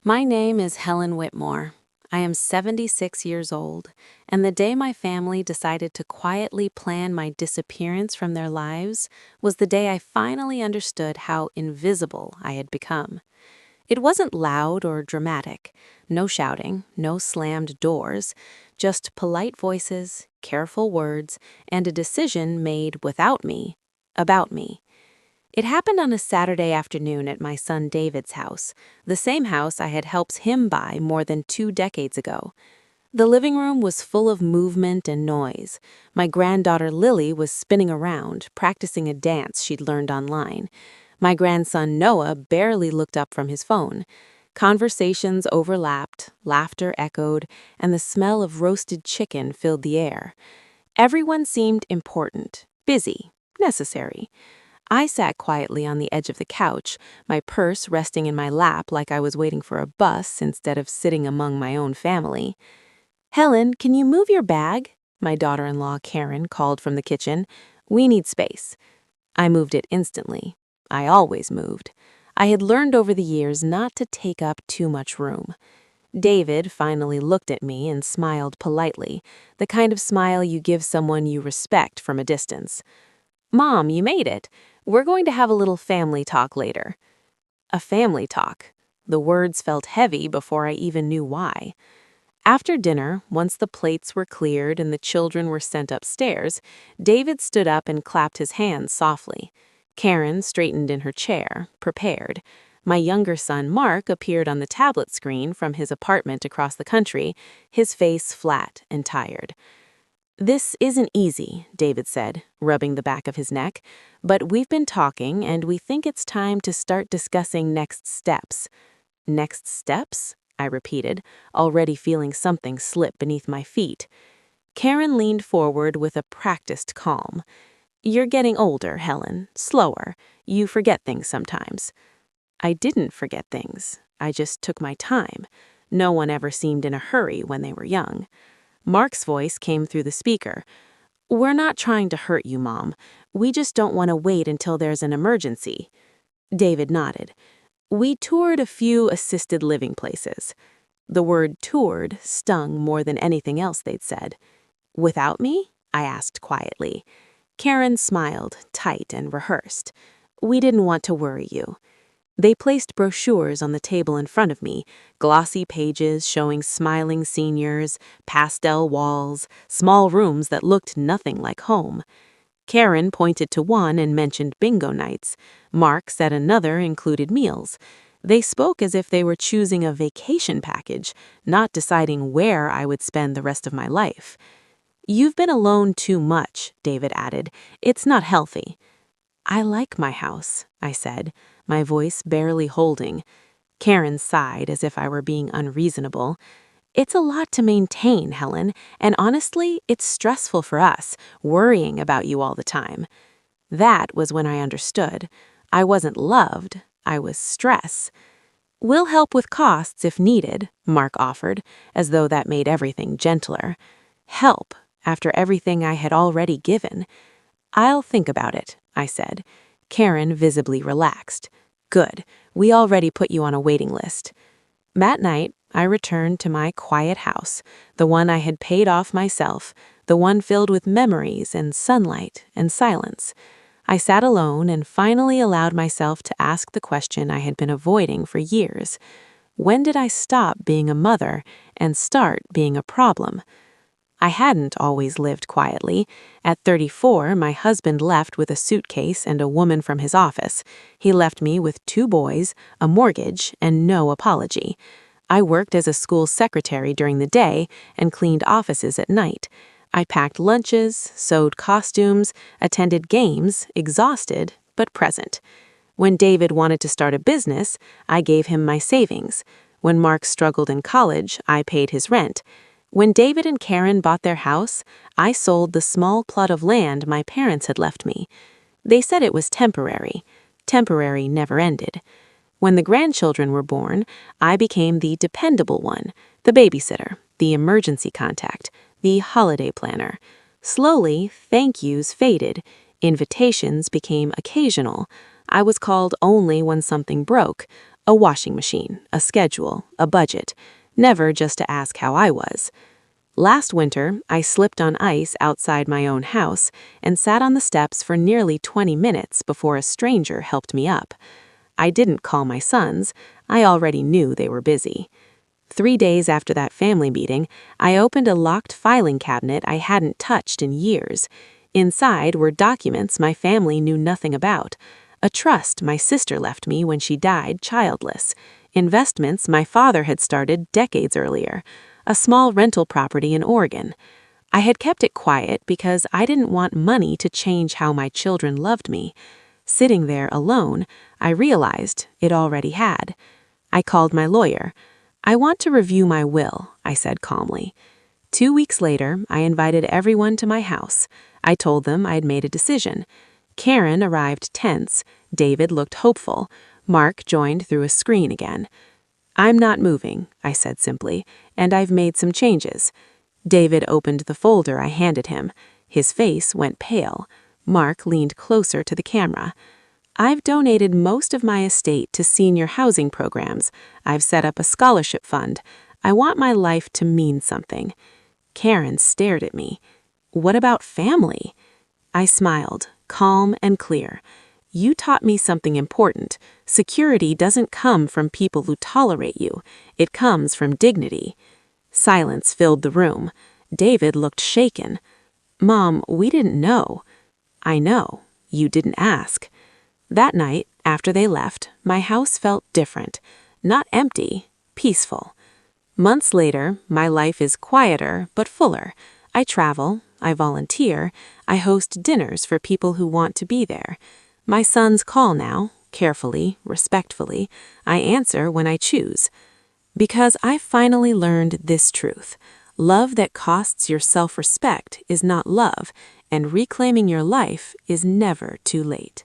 My name is Helen Whitmore. I am 76 years old, and the day my family decided to quietly plan my disappearance from their lives was the day I finally understood how invisible I had become. It wasn't loud or dramatic, no shouting, no slammed doors, just polite voices, careful words, and a decision made without me, about me. It happened on a Saturday afternoon at my son David's house, the same house I had helped him buy more than 2 decades ago. The living room was full of movement and noise. My granddaughter Lily was spinning around, practicing a dance she'd learned online. My grandson Noah barely looked up from his phone. Conversations overlapped, laughter echoed, and the smell of roasted chicken filled the air. Everyone seemed important, busy, necessary. I sat quietly on the edge of the couch, my purse resting in my lap like I was waiting for a bus instead of sitting among my own family. "Helen, can you move your bag?" my daughter-in-law Karen called from the kitchen. "We need space." I moved it instantly. I always moved. I had learned over the years not to take up too much room. David finally looked at me and smiled politely, the kind of smile you give someone you respect from a distance. "Mom, you made it. We're going to have a little family talk later." A family talk. The words felt heavy before I even knew why. After dinner, once the plates were cleared and the children were sent upstairs, David stood up and clapped his hands softly. Karen straightened in her chair, prepared. My younger son, Mark, appeared on the tablet screen from his apartment across the country, his face flat and tired. "This isn't easy," David said, rubbing the back of his neck, "but we've been talking and we think it's time to start discussing next steps." "Next steps?" I repeated, already feeling something slip beneath my feet. Karen leaned forward with a practiced calm. "You're getting older, Helen, slower. You forget things sometimes." I didn't forget things. I just took my time. No one ever seemed in a hurry when they were young. Mark's voice came through the speaker. "We're not trying to hurt you, Mom. We just don't want to wait until there's an emergency." David nodded. "We toured a few assisted living places." The word toured stung more than anything else they'd said. "Without me?" I asked quietly. Karen smiled, tight and rehearsed. "We didn't want to worry you." They placed brochures on the table in front of me, glossy pages showing smiling seniors, pastel walls, small rooms that looked nothing like home. Karen pointed to one and mentioned bingo nights. Mark said another included meals. They spoke as if they were choosing a vacation package, not deciding where I would spend the rest of my life. "You've been alone too much," David added. "It's not healthy." "I like my house," I said, my voice barely holding. Karen sighed as if I were being unreasonable. "It's a lot to maintain, Helen, and honestly, it's stressful for us, worrying about you all the time." That was when I understood. I wasn't loved, I was stress. "We'll help with costs if needed," Mark offered, as though that made everything gentler. Help, after everything I had already given. "I'll think about it," I said. Karen visibly relaxed. "Good. We already put you on a waiting list." That night, I returned to my quiet house, the one I had paid off myself, the one filled with memories and sunlight and silence. I sat alone and finally allowed myself to ask the question I had been avoiding for years. When did I stop being a mother and start being a problem? I hadn't always lived quietly. At 34, my husband left with a suitcase and a woman from his office. He left me with 2 boys, a mortgage, and no apology. I worked as a school secretary during the day and cleaned offices at night. I packed lunches, sewed costumes, attended games, exhausted, but present. When David wanted to start a business, I gave him my savings. When Mark struggled in college, I paid his rent. When David and Karen bought their house, I sold the small plot of land my parents had left me. They said it was temporary. Temporary never ended. When the grandchildren were born, I became the dependable one, the babysitter, the emergency contact, the holiday planner. Slowly, thank yous faded. Invitations became occasional. I was called only when something broke, A washing machine, a schedule, a budget, never just to ask how I was. Last winter, I slipped on ice outside my own house and sat on the steps for nearly 20 minutes before a stranger helped me up. I didn't call my sons. I already knew they were busy. 3 days after that family meeting, I opened a locked filing cabinet I hadn't touched in years. Inside were documents my family knew nothing about, a trust my sister left me when she died childless, investments my father had started decades earlier, a small rental property in Oregon. I had kept it quiet because I didn't want money to change how my children loved me. Sitting there alone, I realized it already had. I called my lawyer. "I want to review my will," I said calmly. 2 weeks later, I invited everyone to my house. I told them I had made a decision. Karen arrived tense. David looked hopeful. Mark joined through a screen again. "I'm not moving," I said simply, "and I've made some changes." David opened the folder I handed him. His face went pale. Mark leaned closer to the camera. "I've donated most of my estate to senior housing programs. I've set up a scholarship fund. I want my life to mean something." Karen stared at me. "What about family?" I smiled, calm and clear. "You taught me something important. Security doesn't come from people who tolerate you. It comes from dignity." Silence filled the room. David looked shaken. "Mom, we didn't know." "I know. You didn't ask." That night, after they left, my house felt different. Not empty, peaceful. Months later, my life is quieter but fuller. I travel, I volunteer, I host dinners for people who want to be there. My sons call now, carefully, respectfully. I answer when I choose. Because I finally learned this truth. Love that costs your self-respect is not love, and reclaiming your life is never too late.